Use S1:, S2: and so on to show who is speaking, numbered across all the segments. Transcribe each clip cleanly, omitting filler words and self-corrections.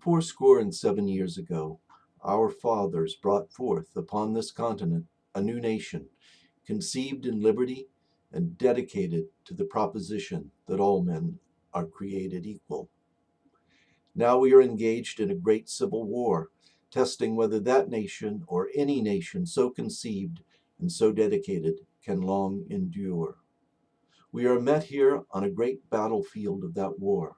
S1: "Fourscore and 7 years ago, our fathers brought forth upon this continent a new nation, conceived in liberty and dedicated to the proposition that all men are created equal. Now we are engaged in a great civil war, testing whether that nation or any nation so conceived and so dedicated can long endure. We are met here on a great battlefield of that war.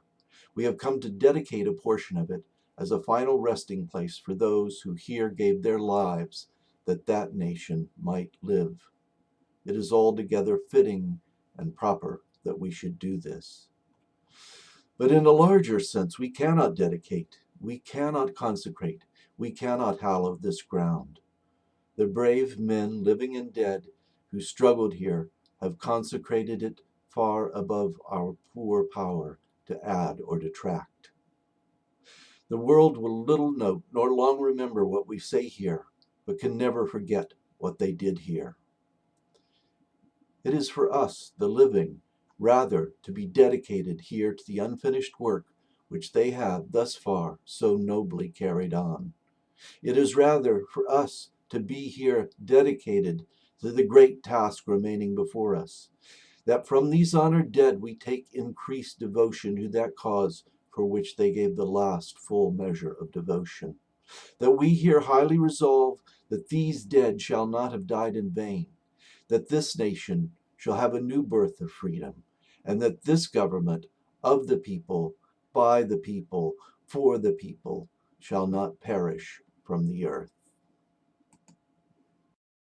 S1: We have come to dedicate a portion of it as a final resting place for those who here gave their lives that that nation might live. It is altogether fitting and proper that we should do this. But in a larger sense, we cannot dedicate, we cannot consecrate, we cannot hallow this ground. The brave men, living and dead, who struggled here have consecrated it far above our poor power to add or detract. The world will little note nor long remember what we say here, but can never forget what they did here. It is for us, the living, rather to be dedicated here to the unfinished work which they have thus far so nobly carried on. It is rather for us to be here dedicated to the great task remaining before us, that from these honored dead we take increased devotion to that cause for which they gave the last full measure of devotion, that we here highly resolve that these dead shall not have died in vain, that this nation shall have a new birth of freedom, and that this government of the people, by the people, for the people, shall not perish from the earth.